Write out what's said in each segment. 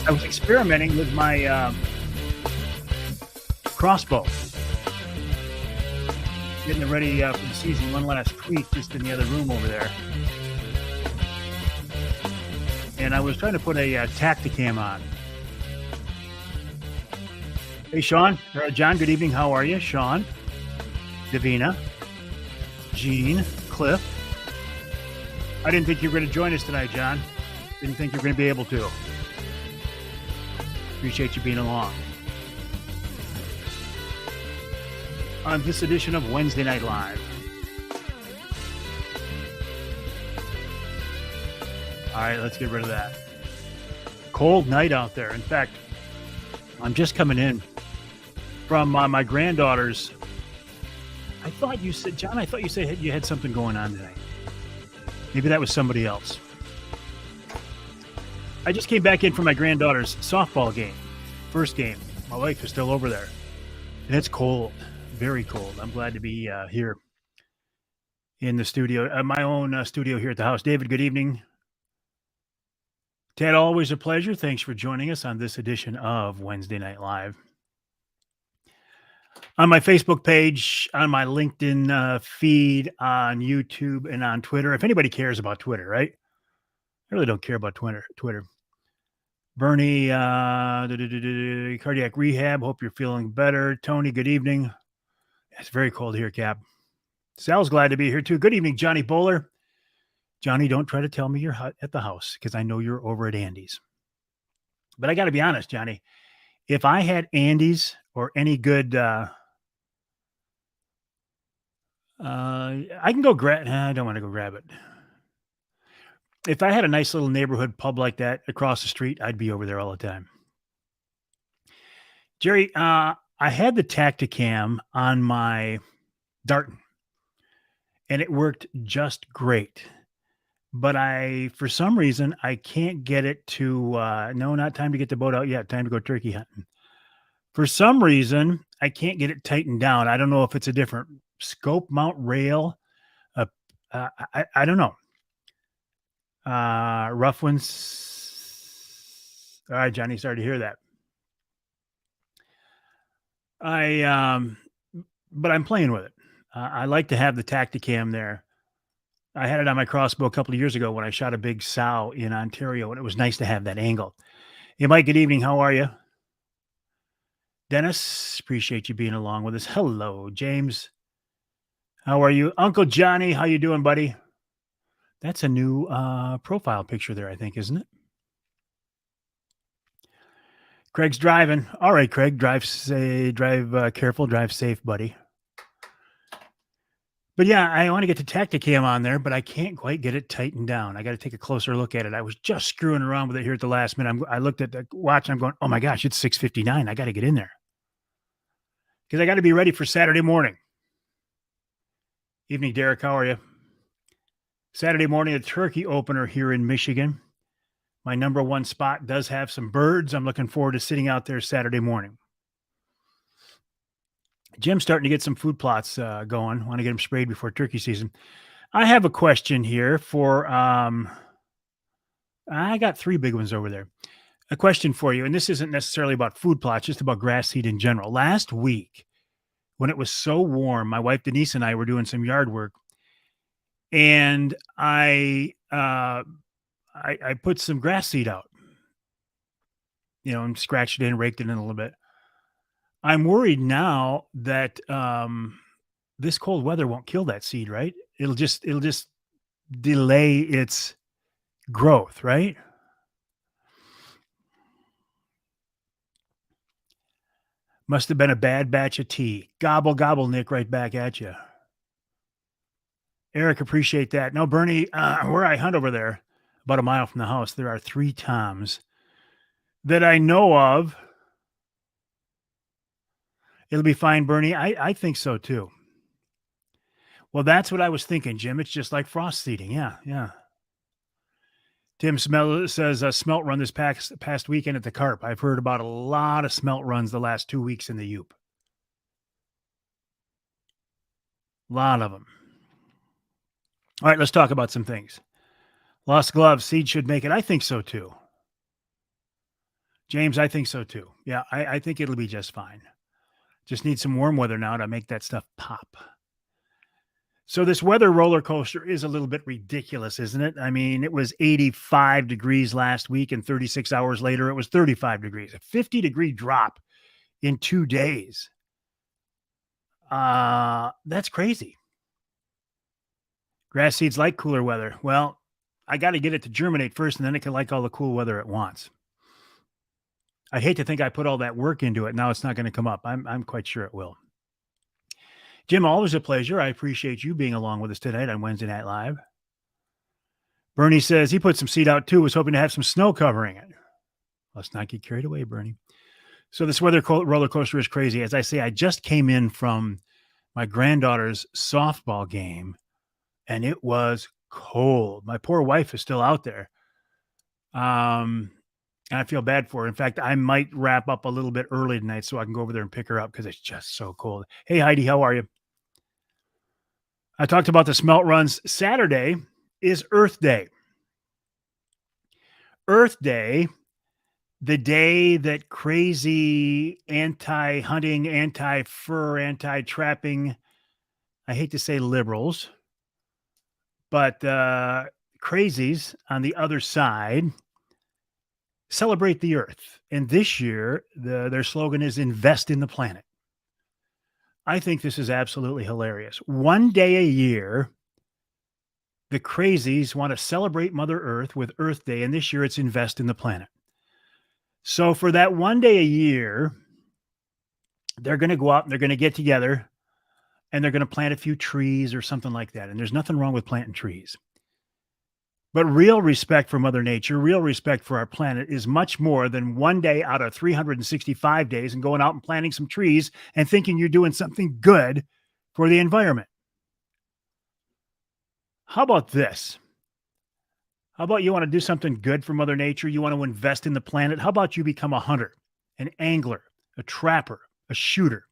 I was experimenting with my crossbow, getting it ready for the season. One last tweak just in the other room over there. And I was trying to put a Tacticam on. Hey, Sean. John, good evening. How are you? Sean, Davina, Gene, Cliff. I didn't think you were going to join us tonight, John. Didn't think you were going to be able to. Appreciate you being along. On this edition of Wednesday Night Live. All right, let's get rid of that. Cold night out there. In fact, I'm just coming in from my granddaughter's. I thought you said, John, I thought you said you had something going on tonight. Maybe that was somebody else. I just came back in from my granddaughter's softball game. First game. My wife is still over there. And it's cold. Very cold. I'm glad to be here in the studio, my own studio here at the house. David, good evening. Ted, always a pleasure. Thanks for joining us on this edition of Wednesday Night Live. On my Facebook page, on my LinkedIn feed, on YouTube, and on Twitter. If anybody cares about Twitter, right? I really don't care about Twitter. Bernie, cardiac rehab. Hope you're feeling better. Tony, good evening. It's very cold here, Cap. Sal's glad to be here too. Good evening, Johnny Bowler. Johnny, don't try to tell me you're at the house because I know you're over at Andy's. But I got to be honest, Johnny. If I had Andy's or any good, I can go grab. I don't want to go grab it. If I had a nice little neighborhood pub like that across the street, I'd be over there all the time. Jerry, I had the Tacticam on my Darton, and it worked just great. But for some reason, I can't get it to, no, not time to get the boat out yet. Time to go turkey hunting. For some reason, I can't get it tightened down. I don't know if it's a different scope mount rail. I don't know. Rough ones. All right, Johnny, sorry to hear that. But I'm playing with it. I like to have the Tacticam there. I had it on my crossbow a couple of years ago when I shot a big sow in Ontario, and it was nice to have that angle. Hey, Mike, good evening. How are you? Dennis, appreciate you being along with us. Hello, James. How are you? Uncle Johnny, how you doing, buddy? That's a new profile picture there, I think, isn't it? Craig's driving. All right, Craig, drive careful, drive safe, buddy. But yeah, I want to get the Tacticam on there, but I can't quite get it tightened down. I got to take a closer look at it. I was just screwing around with it here at the last minute. I looked at the watch and I'm going, oh my gosh, it's 6:59. I got to get in there because I got to be ready for Saturday morning. Evening, Derek. How are you? Saturday morning, a turkey opener here in Michigan. My number one spot does have some birds. I'm looking forward to sitting out there Saturday morning. Jim's starting to get some food plots going. Want to get them sprayed before turkey season. I have a question here for, I got three big ones over there. A question for you, and this isn't necessarily about food plots, just about grass seed in general. Last week, when it was so warm, my wife Denise and I were doing some yard work, and I put some grass seed out, and scratched it in, raked it in a little bit. I'm worried now that this cold weather won't kill that seed, right? It'll just delay its growth, right? Must have been a bad batch of tea. Gobble, gobble, Nick, right back at you. Eric, appreciate that. No, Bernie, where I hunt over there, about a mile from the house, there are 3 toms that I know of. It'll be fine, Bernie. I think so too. Well, that's what I was thinking, Jim. It's just like frost seeding. Yeah. Tim says smelt run this past weekend at the Carp. I've heard about a lot of smelt runs the last 2 weeks in the Yoop. A lot of them. All right, let's talk about some things. Lost gloves, seed should make it. I think so too. James, I think so too. Yeah, I think it'll be just fine. Just need some warm weather now to make that stuff pop. So this weather roller coaster is a little bit ridiculous, isn't it? I mean, it was 85 degrees last week, and 36 hours later, it was 35 degrees. A 50-degree drop in 2 days. That's crazy. Grass seeds like cooler weather. Well, I got to get it to germinate first, and then it can like all the cool weather it wants. I'd hate to think I put all that work into it. Now it's not going to come up. I'm quite sure it will. Jim, always a pleasure. I appreciate you being along with us tonight on Wednesday Night Live. Bernie says he put some seed out too, was hoping to have some snow covering it. Let's not get carried away, Bernie. So this weather roller coaster is crazy. As I say, I just came in from my granddaughter's softball game, and it was cold. My poor wife is still out there. And I feel bad for her. In fact, I might wrap up a little bit early tonight so I can go over there and pick her up because it's just so cold. Hey, Heidi, how are you? I talked about the smelt runs. Saturday is Earth Day. Earth Day, the day that crazy anti-hunting, anti-fur, anti-trapping, I hate to say liberals, but crazies on the other side celebrate the earth. And this year, their slogan is invest in the planet. I think this is absolutely hilarious. One day a year, the crazies want to celebrate Mother Earth with Earth Day, and this year it's invest in the planet. So for that one day a year, they're going to go out and they're going to get together and they're going to plant a few trees or something like that. And there's nothing wrong with planting trees. But real respect for Mother Nature, real respect for our planet is much more than one day out of 365 days and going out and planting some trees and thinking you're doing something good for the environment. How about this? How about you want to do something good for Mother Nature? You want to invest in the planet? How about you become a hunter, an angler, a trapper, a shooter?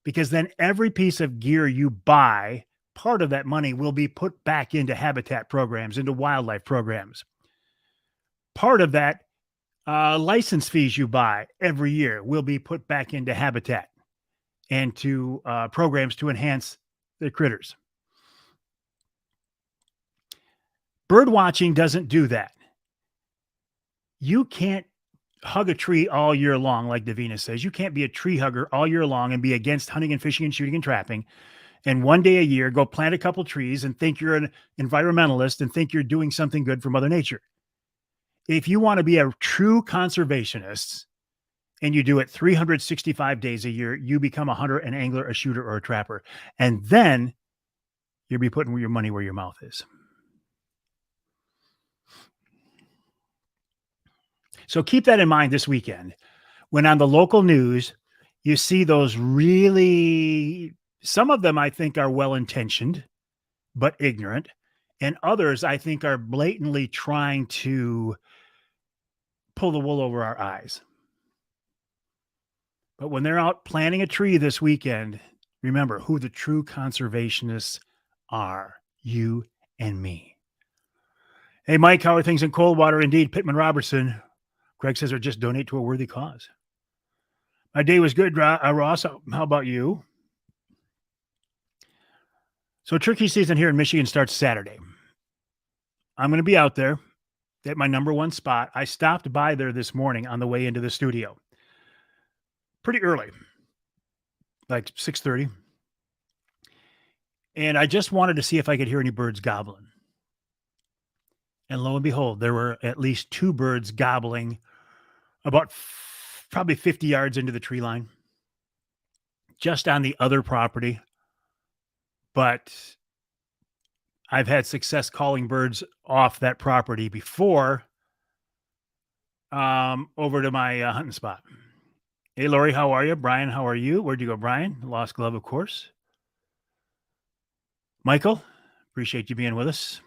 Because then every piece of gear you buy, part of that money will be put back into habitat programs, into wildlife programs. Part of that license fees you buy every year will be put back into habitat and to programs to enhance the critters. Bird watching doesn't do that. You can't hug a tree all year long, like Davina says. You can't be a tree hugger all year long and be against hunting and fishing and shooting and trapping. And one day a year, go plant a couple trees and think you're an environmentalist and think you're doing something good for Mother Nature. If you want to be a true conservationist and you do it 365 days a year, you become a hunter, an angler, a shooter, or a trapper. And then you'll be putting your money where your mouth is. So keep that in mind this weekend when on the local news, you see those really, some of them I think are well-intentioned, but ignorant. And others I think are blatantly trying to pull the wool over our eyes. But when they're out planting a tree this weekend, remember who the true conservationists are, you and me. Hey, Mike, how are things in Coldwater? Indeed, Pittman Robertson. Greg says, or just donate to a worthy cause. My day was good, Ross. How about you? So turkey season here in Michigan starts Saturday. I'm going to be out there at my number one spot. I stopped by there this morning on the way into the studio. Pretty early, like 6:30. And I just wanted to see if I could hear any birds gobbling. And lo and behold, there were at least two birds gobbling about probably 50 yards into the tree line, just on the other property. But I've had success calling birds off that property before over to my hunting spot. Hey, Lori, how are you? Brian, how are you? Where'd you go, Brian? Lost glove, of course. Michael, appreciate you being with us.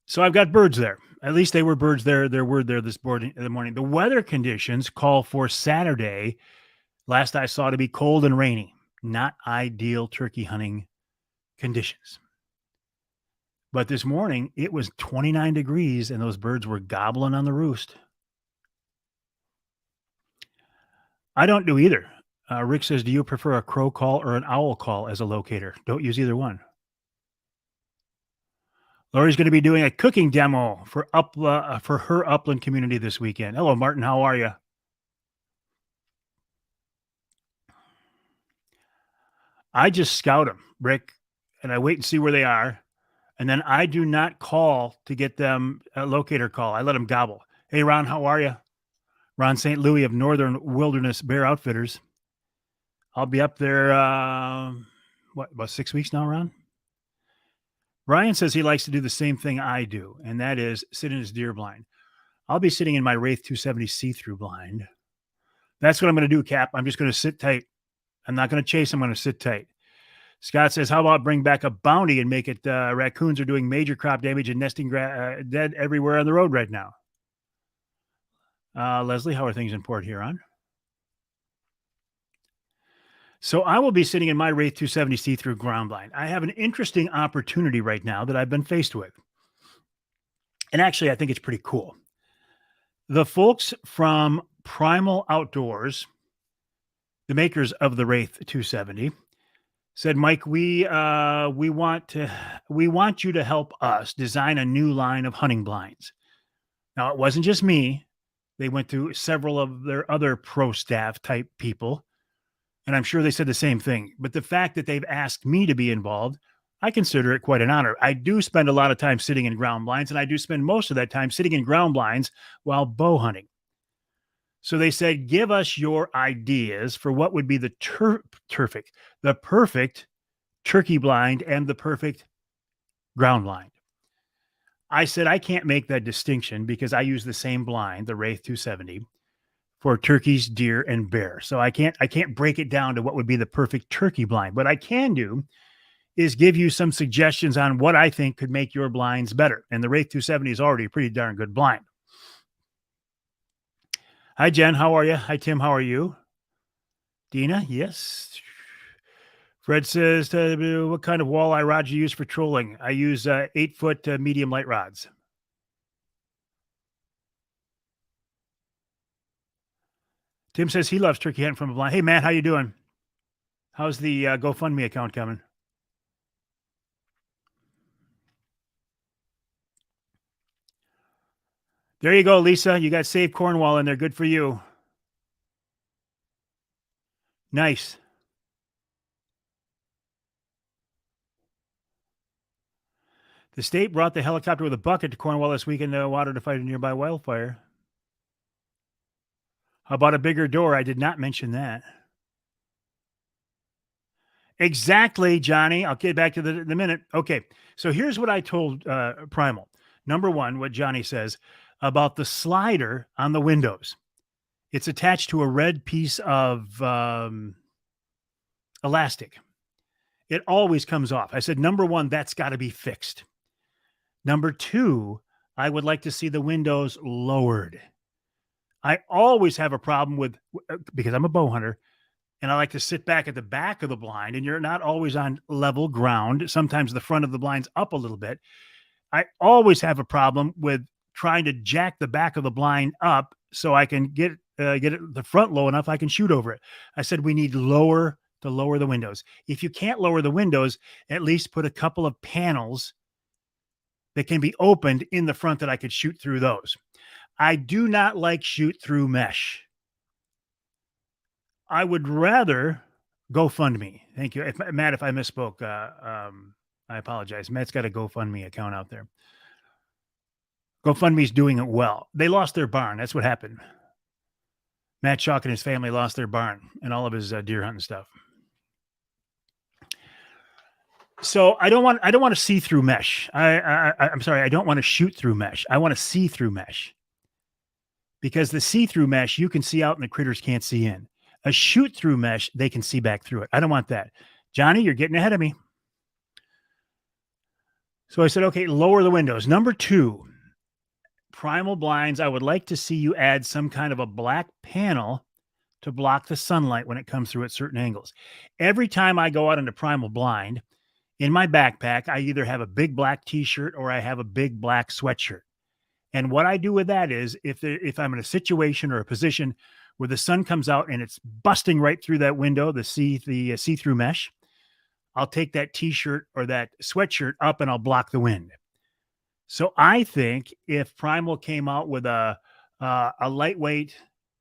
So I've got birds there. At least they were birds there. There were there this morning. The weather conditions call for Saturday, last I saw, to be cold and rainy. Not ideal turkey hunting conditions. But this morning, it was 29 degrees and those birds were gobbling on the roost. I don't do either. Rick says, "Do you prefer a crow call or an owl call as a locator?" Don't use either one. Lori's going to be doing a cooking demo for her upland community this weekend. Hello, Martin. How are you? I just scout them, Rick, and I wait and see where they are, and then I do not call to get them a locator call. I let them gobble. Hey, Ron, how are you? Ron St. Louis of Northern Wilderness Bear Outfitters. I'll be up there. About 6 weeks now, Ron? Brian says he likes to do the same thing I do, and that is sit in his deer blind. I'll be sitting in my Wraith 270 see-through blind. That's what I'm going to do, Cap. I'm just going to sit tight. I'm not going to chase. I'm going to sit tight. Scott says, how about bring back a bounty and make it raccoons are doing major crop damage and nesting dead everywhere on the road right now. Leslie, how are things in Port Huron? So I will be sitting in my Wraith 270 see-through ground blind. I have an interesting opportunity right now that I've been faced with. And actually, I think it's pretty cool. The folks from Primal Outdoors, the makers of the Wraith 270, said, Mike, we want you to help us design a new line of hunting blinds. Now, it wasn't just me. They went to several of their other pro staff type people, and I'm sure they said the same thing. But the fact that they've asked me to be involved, I consider it quite an honor. I do spend a lot of time sitting in ground blinds, and I do spend most of that time sitting in ground blinds while bow hunting. So they said, give us your ideas for what would be the perfect turkey blind and the perfect ground blind. I said, I can't make that distinction because I use the same blind, the Wraith 270, for turkeys, deer, and bear. So I can't break it down to what would be the perfect turkey blind. What I can do is give you some suggestions on what I think could make your blinds better. And the Wraith 270 is already a pretty darn good blind. Hi, Jen. How are you? Hi, Tim. How are you? Dina, yes. Fred says, what kind of walleye rods you use for trolling? I use 8-foot medium light rods. Tim says he loves turkey hunting from a blind. Hey, Matt, how you doing? How's the GoFundMe account coming? There you go, Lisa. You got Save Cornwall in there. Good for you. Nice. The state brought the helicopter with a bucket to Cornwall this weekend to water to fight a nearby wildfire. How about a bigger door? I did not mention that. Exactly, Johnny. I'll get back to the minute. Okay. So here's what I told Primal. Number one, what Johnny says about the slider on the windows. It's attached to a red piece of elastic. It always comes off. I said, number one, that's got to be fixed. Number two, I would like to see the windows lowered. I always have a problem with, because I'm a bow hunter, and I like to sit back at the back of the blind, and you're not always on level ground. Sometimes the front of the blind's up a little bit. I always have a problem with trying to jack the back of the blind up so I can get the front low enough I can shoot over it. I said we need to lower the windows. If you can't lower the windows, at least put a couple of panels that can be opened in the front that I could shoot through those. I do not like shoot through mesh. I would rather GoFundMe. Thank you. Matt, if I misspoke, I apologize. Matt's got a GoFundMe account out there. GoFundMe's doing it well. They lost their barn. That's what happened. Matt Chalk and his family lost their barn and all of his deer hunting stuff. So I don't want to see through mesh. I'm sorry. I don't want to shoot through mesh. I want to see through mesh, because the see through mesh you can see out and the critters can't see in. A shoot through mesh, they can see back through it. I don't want that. Johnny, you're getting ahead of me. So I said, okay, lower the windows. Number two, Primal blinds. I would like to see you add some kind of a black panel to block the sunlight when it comes through at certain angles. Every time I go out into Primal blind, in my backpack, I either have a big black t-shirt or I have a big black sweatshirt. And what I do with that is if I'm in a situation or a position where the sun comes out and it's busting right through that window, the see-through mesh. I'll take that t-shirt or that sweatshirt up and I'll block the wind. So I think if Primal came out with a lightweight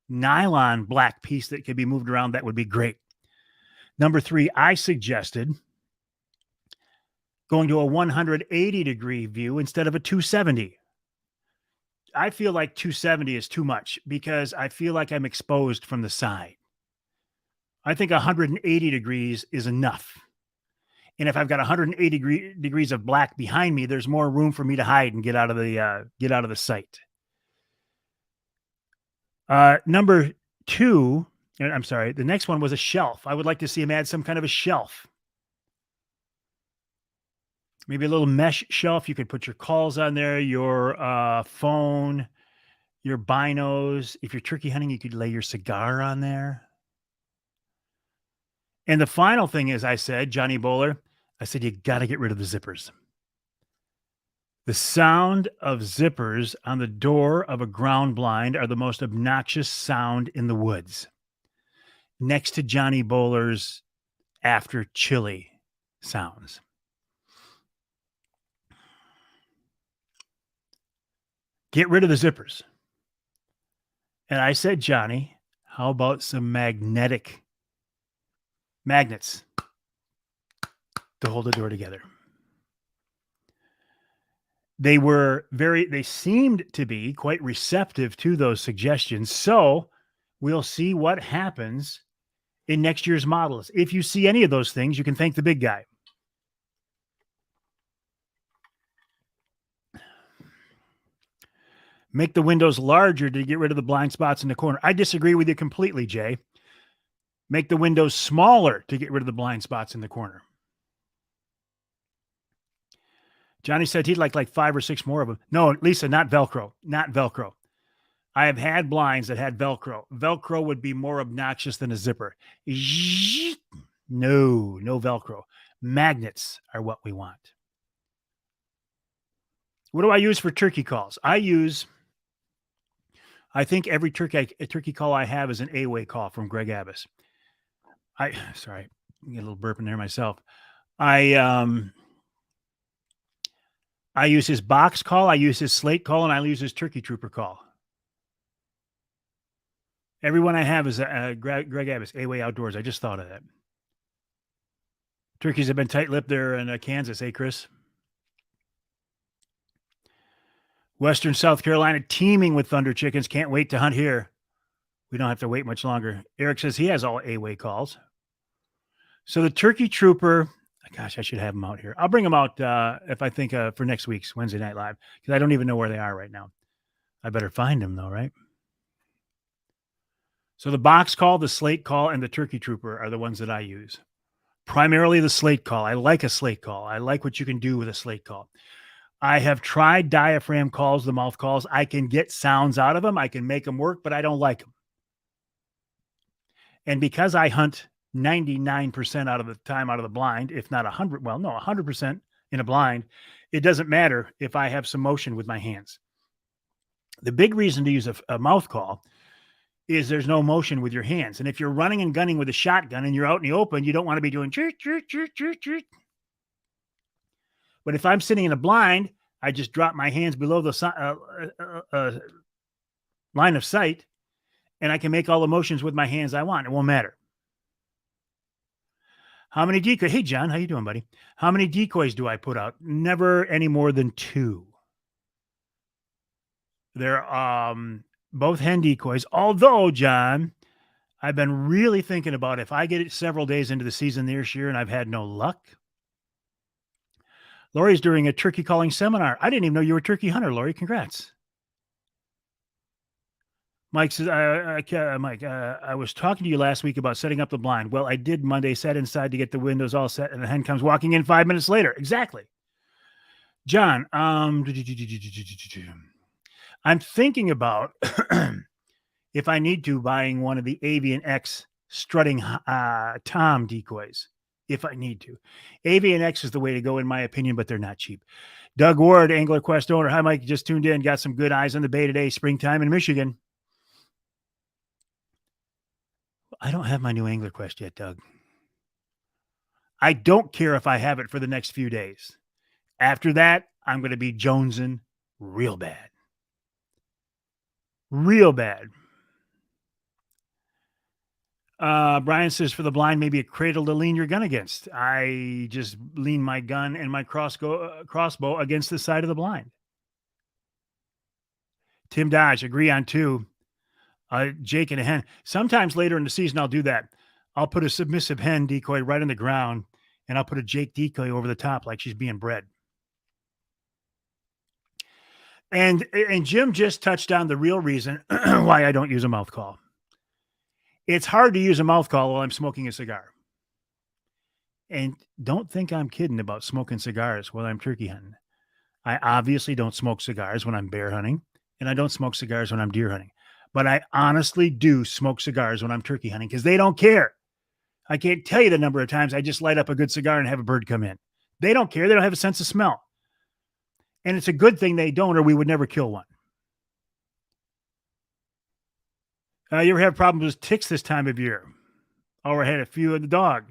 nylon black piece that could be moved around, that would be great. Number 3, I suggested going to a 180-degree view instead of a 270. I feel like 270 is too much because I feel like I'm exposed from the side. I think 180 degrees is enough. And if I've got 180 degrees of black behind me, there's more room for me to hide and get out of the sight. Number 2, I'm sorry, the next one was a shelf. I would like to see him add some kind of a shelf. Maybe a little mesh shelf. You could put your calls on there, your phone, your binos. If you're turkey hunting, you could lay your cigar on there. And the final thing is, I said, Johnny Bowler, I said, you got to get rid of the zippers. The sound of zippers on the door of a ground blind are the most obnoxious sound in the woods, next to Johnny Bowler's after chili sounds. Get rid of the zippers. And I said, Johnny, how about some magnets to hold the door together? They seemed to be quite receptive to those suggestions. So we'll see what happens in next year's models. If you see any of those things, you can thank the big guy. Make the windows larger to get rid of the blind spots in the corner. I disagree with you completely, Jay. Make the windows smaller to get rid of the blind spots in the corner. Johnny said he'd like 5 or 6 more of them. No, Lisa, not Velcro. Not Velcro. I have had blinds that had Velcro. Velcro would be more obnoxious than a zipper. No Velcro. Magnets are what we want. What do I use for turkey calls? I think every turkey call I have is an A-way call from Greg Abbas. Sorry, I get a little burp in there myself. I use his box call, I use his slate call, and I use his turkey trooper call. Everyone I have is Greg Abbas, A-way Outdoors. I just thought of that. Turkeys have been tight-lipped there in Kansas, Chris? Western South Carolina teeming with thunder chickens. Can't wait to hunt here. We don't have to wait much longer. Eric says he has all A-way calls. So the turkey trooper, gosh, I should have them out here. I'll bring them out if I think for next week's Wednesday Night Live, because I don't even know where they are right now. I better find them though, right? So the box call, the slate call, and the turkey trooper are the ones that I use. Primarily the slate call. I like a slate call. I like what you can do with a slate call. I have tried diaphragm calls, the mouth calls. I can get sounds out of them. I can make them work, but I don't like them. And because I hunt 99% out of the time out of the blind, if not 100% in a blind, it doesn't matter if I have some motion with my hands. The big reason to use a mouth call is there's no motion with your hands. And if you're running and gunning with a shotgun and you're out in the open, you don't want to be doing chirp, chirp, chirp, chirp, chirp. But if I'm sitting in a blind, I just drop my hands below the line of sight, and I can make all the motions with my hands I want. It won't matter. How many decoys? Hey, John, how you doing, buddy? How many decoys do I put out? Never any more than 2. They're both hen decoys. Although, John, I've been really thinking about if I get it several days into the season this year and I've had no luck. Lori's doing a turkey calling seminar. I didn't even know you were a turkey hunter, Lori. Congrats. Mike says, Mike, I was talking to you last week about setting up the blind. Well, I did Monday, sat inside to get the windows all set, and the hen comes walking in 5 minutes later. Exactly. John, I'm thinking about, if I need to, buying one of the Avian X strutting Tom decoys. If I need to. Avian X is the way to go, in my opinion, but they're not cheap. Doug Ward, Angler Quest owner. Hi, Mike. Just tuned in. Got some good eyes on the bay today. Springtime in Michigan. I don't have my new angler quest yet, Doug. I don't care if I have it for the next few days. After that, I'm going to be jonesing real bad. Real bad. Brian says, for the blind, maybe a cradle to lean your gun against. I just lean my gun and my crossbow against the side of the blind. Tim Dodge, agree on two. Jake and a hen. Sometimes later in the season, I'll do that. I'll put a submissive hen decoy right on the ground, and I'll put a Jake decoy over the top like she's being bred. And Jim just touched on the real reason why I don't use a mouth call. It's hard to use a mouth call while I'm smoking a cigar. And don't think I'm kidding about smoking cigars while I'm turkey hunting. I obviously don't smoke cigars when I'm bear hunting, and I don't smoke cigars when I'm deer hunting. But I honestly do smoke cigars when I'm turkey hunting because they don't care. I can't tell you the number of times I just light up a good cigar and have a bird come in. They don't care. They don't have a sense of smell. And it's a good thing they don't, or we would never kill one. You ever have problems with ticks this time of year? Oh, I had a few of the dog.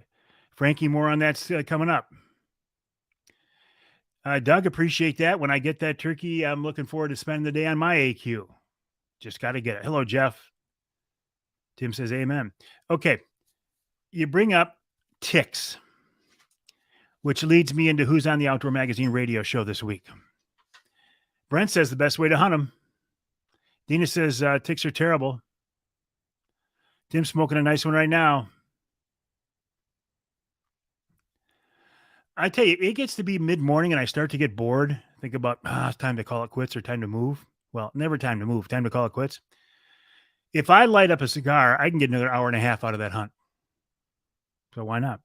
Frankie, more on that coming up. Doug, appreciate that. When I get that turkey, I'm looking forward to spending the day on my AQ. Just got to get it. Hello, Jeff. Tim says, amen. Okay. You bring up ticks, which leads me into who's on the Outdoor Magazine radio show this week. Brent says the best way to hunt them. Dina says ticks are terrible. Tim's smoking a nice one right now. I tell you, it gets to be mid-morning and I start to get bored. Think about, it's time to call it quits or time to move. Well, never time to move, time to call it quits. If I light up a cigar, I can get another hour and a half out of that hunt. So why not?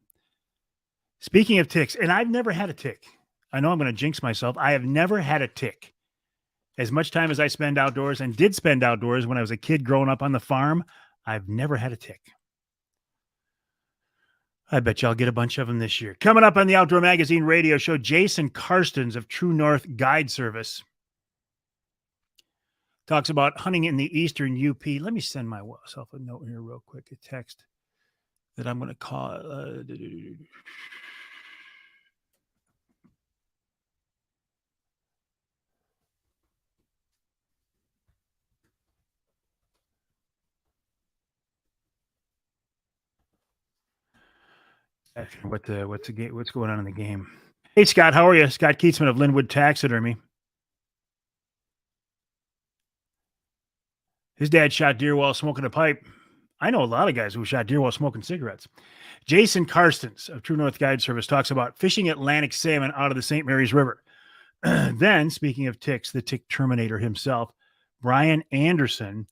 Speaking of ticks, and I've never had a tick. I know I'm going to jinx myself. I have never had a tick. As much time as I spend outdoors and did spend outdoors when I was a kid growing up on the farm, I've never had a tick. I bet you I'll get a bunch of them this year. Coming up on the Outdoor Magazine radio show, Jason Karstens of True North Guide Service talks about hunting in the eastern UP. Let me send myself a note here real quick, a text that I'm going to call. What's the game? What's going on in the game? Hey, Scott, how are you? Scott Keatsman of Linwood Taxidermy. His dad shot deer while smoking a pipe. I know a lot of guys who shot deer while smoking cigarettes. Jason Karstens of True North Guide Service talks about fishing Atlantic salmon out of the St. Mary's River. Then, speaking of ticks, the tick terminator himself, Brian Anderson,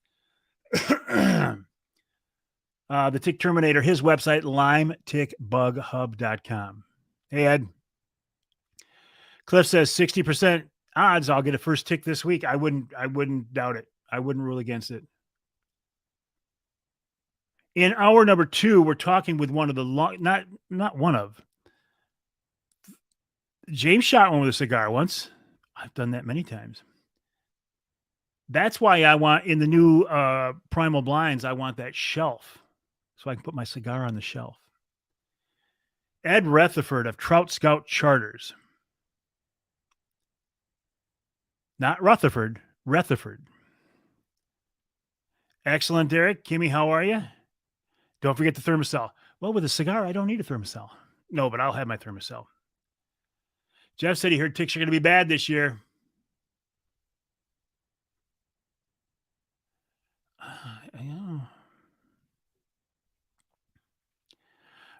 the tick terminator, his website, limetickbughub.com. Hey, Ed. Cliff says 60% odds I'll get a first tick this week. I wouldn't doubt it. I wouldn't rule against it. In hour number 2, we're talking with one of the not one of. James shot one with a cigar once. I've done that many times. That's why I want in the new Primal blinds, I want that shelf so I can put my cigar on the shelf. Ed Rutherford of Trout Scout Charters. Not Rutherford, Rutherford. Excellent, Derek. Kimmy, how are you? Don't forget the thermocell. Well, with a cigar, I don't need a thermocell. No, but I'll have my thermocell. Jeff said he heard ticks are going to be bad this year.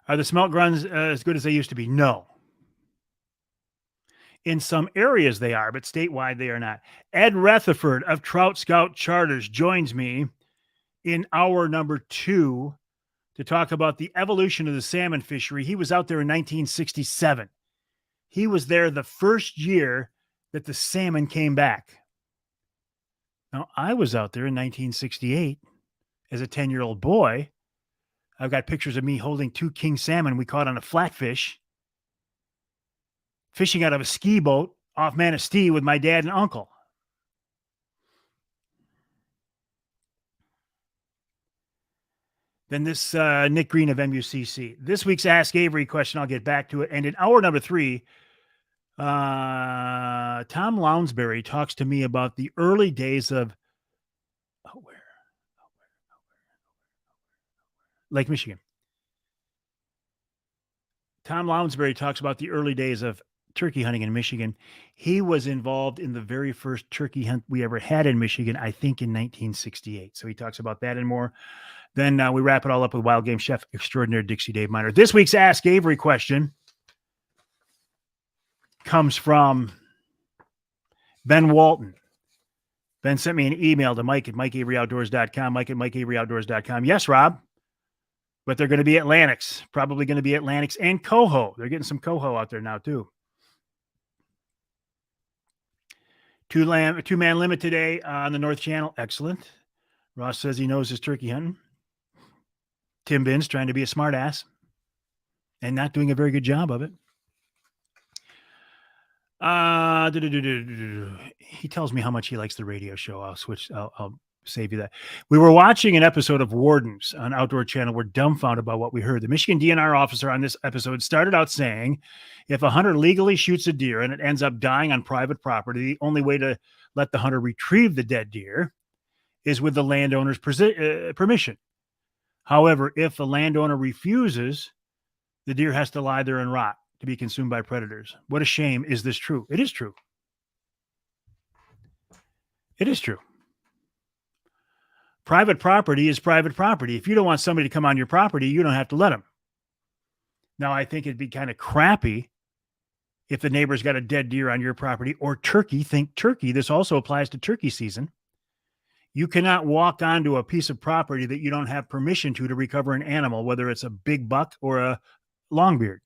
Are the smelt grounds as good as they used to be? No. In some areas they are, but statewide they are not. Ed Rutherford of Trout Scout Charters joins me in hour number 2 to talk about the evolution of the salmon fishery. He was out there in 1967. He was there the first year that the salmon came back. Now, I was out there in 1968 as a 10-year-old boy. I've got pictures of me holding 2 king salmon we caught on a flatfish, fishing out of a ski boat off Manistee with my dad and uncle. Then this Nick Green of MUCC. This week's Ask Avery question, I'll get back to it. And in hour number 3, Tom Lounsbury talks to me about the early days of Lake Michigan. Tom Lounsbury talks about the early days of turkey hunting in Michigan. He was involved in the very first turkey hunt we ever had in Michigan, I think in 1968. So he talks about that and more. Then we wrap it all up with wild game chef extraordinaire Dixie Dave Miner. This week's Ask Avery question comes from Ben Walton. Ben sent me an email to Mike at MikeAveryOutdoors.com, Mike at MikeAveryOutdoors.com. Yes, Rob, but they're going to be Atlantics, probably going to be Atlantics and Coho. They're getting some Coho out there now, too. Two-man limit today on the North Channel. Excellent. Ross says he knows his turkey hunting. Tim Binns trying to be a smart ass and not doing a very good job of it. He tells me how much he likes the radio show. I'll save you that. We were watching an episode of Wardens on Outdoor Channel. We're dumbfounded by what we heard. The Michigan DNR officer on this episode started out saying, if a hunter legally shoots a deer and it ends up dying on private property, the only way to let the hunter retrieve the dead deer is with the landowner's permission. However, if the landowner refuses, the deer has to lie there and rot to be consumed by predators. What a shame. Is this true? It is true. It is true. Private property is private property. If you don't want somebody to come on your property, you don't have to let them. Now, I think it'd be kind of crappy if the neighbor's got a dead deer on your property or turkey. Think turkey. This also applies to turkey season. You cannot walk onto a piece of property that you don't have permission to recover an animal, whether it's a big buck or a longbeard.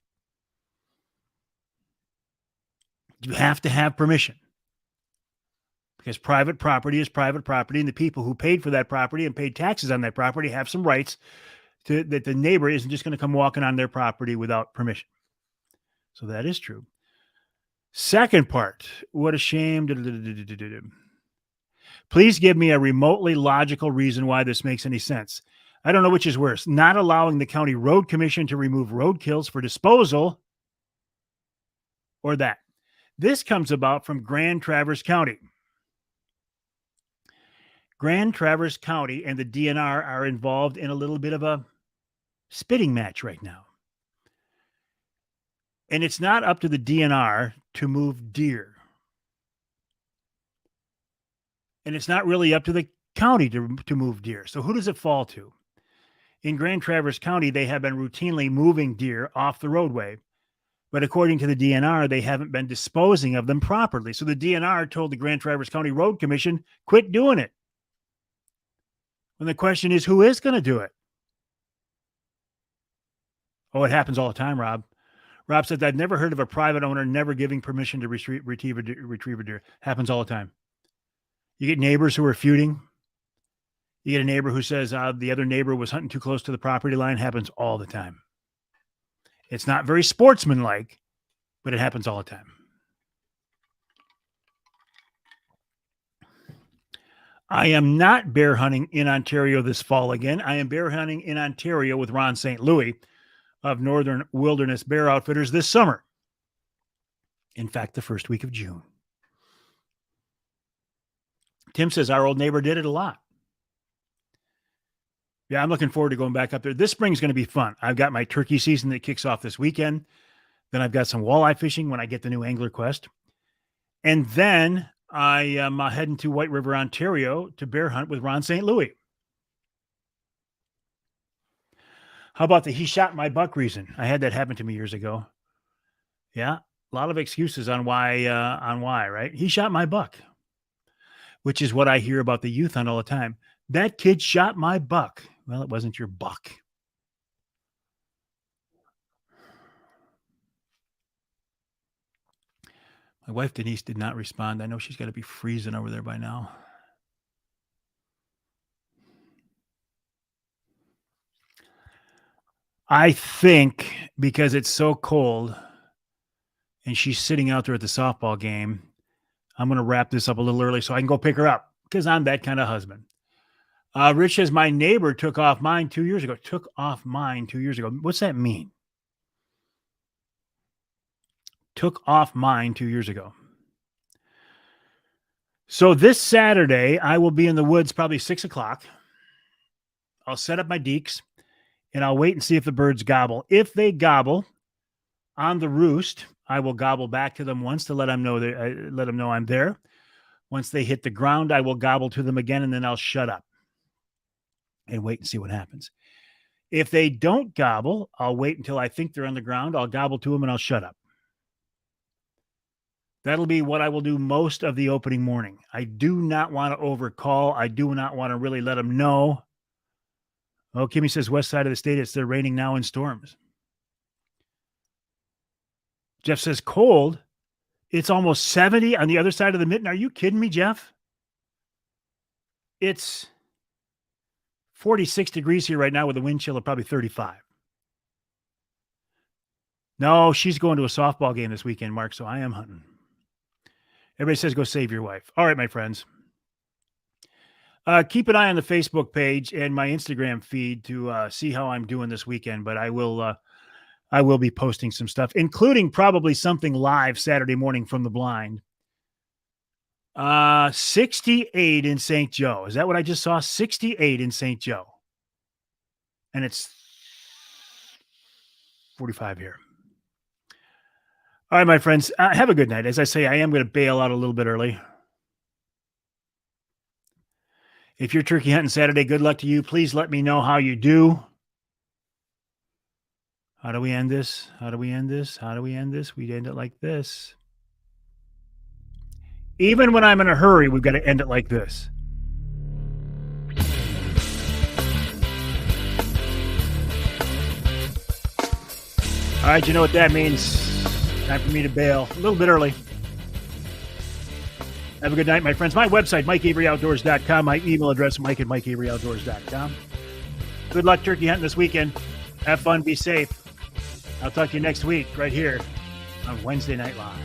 You have to have permission because private property is private property, and the people who paid for that property and paid taxes on that property have some rights that the neighbor isn't just going to come walking on their property without permission. So that is true. Second part, what a shame. Please give me a remotely logical reason why this makes any sense. I don't know which is worse, not allowing the county road commission to remove roadkills for disposal or that. This comes about from Grand Traverse County. Grand Traverse County and the DNR are involved in a little bit of a spitting match right now. And it's not up to the DNR to move deer. And it's not really up to the county to move deer. So who does it fall to? In Grand Traverse County, they have been routinely moving deer off the roadway. But according to the DNR, they haven't been disposing of them properly. So the DNR told the Grand Traverse County Road Commission, quit doing it. And the question is, who is going to do it? Oh, it happens all the time, Rob. Rob said, I've never heard of a private owner never giving permission to retrieve a deer. Happens all the time. You get neighbors who are feuding. You get a neighbor who says the other neighbor was hunting too close to the property line. Happens all the time. It's not very sportsmanlike, but it happens all the time. I am not bear hunting in Ontario this fall again. I am bear hunting in Ontario with Ron St. Louis of Northern Wilderness Bear Outfitters this summer. In fact, the first week of June. Tim says our old neighbor did it a lot. Yeah, I'm looking forward to going back up there. This spring's going to be fun. I've got my turkey season that kicks off this weekend. Then I've got some walleye fishing when I get the new Angler Quest. And then I am heading to White River, Ontario to bear hunt with Ron St. Louis. How about the he shot my buck reason? I had that happen to me years ago. Yeah, a lot of excuses on why, right? He shot my buck, which is what I hear about the youth hunt all the time. That kid shot my buck. Well, it wasn't your buck. My wife, Denise, did not respond. I know she's got to be freezing over there by now. I think because it's so cold and she's sitting out there at the softball game, I'm going to wrap this up a little early so I can go pick her up because I'm that kind of husband. Rich says, my neighbor took off mine 2 years ago. Took off mine 2 years ago. What's that mean? Took off mine 2 years ago. So this Saturday, I will be in the woods probably 6 o'clock. I'll set up my deeks and I'll wait and see if the birds gobble. If they gobble on the roost, I will gobble back to them once to let them know I'm there. Once they hit the ground, I will gobble to them again, and then I'll shut up and wait and see what happens. If they don't gobble, I'll wait until I think they're on the ground. I'll gobble to them and I'll shut up. That'll be what I will do most of the opening morning. I do not want to overcall. I do not want to really let them know. Oh, Kimmy says west side of the state, it's raining now in storms. Jeff says cold. It's almost 70 on the other side of the mitten. Are you kidding me, Jeff? It's 46 degrees here right now with a wind chill of probably 35. No, she's going to a softball game this weekend, Mark, so I am hunting. Everybody says go save your wife. All right, my friends. Keep an eye on the Facebook page and my Instagram feed to see how I'm doing this weekend, but I will be posting some stuff, including probably something live Saturday morning from the blind. 68 in St. Joe. Is that what I just saw? 68 in St. Joe. And it's 45 here. All right, my friends, have a good night. As I say, I am going to bail out a little bit early. If you're turkey hunting Saturday, good luck to you. Please let me know how you do. How do we end this? How do we end this? How do we end this? We end it like this. Even when I'm in a hurry, we've got to end it like this. All right, you know what that means. Time for me to bail. A little bit early. Have a good night, my friends. My website, MikeAveryOutdoors.com. My email address, Mike@MikeAveryOutdoors.com. Good luck turkey hunting this weekend. Have fun. Be safe. I'll talk to you next week right here on Wednesday Night Live.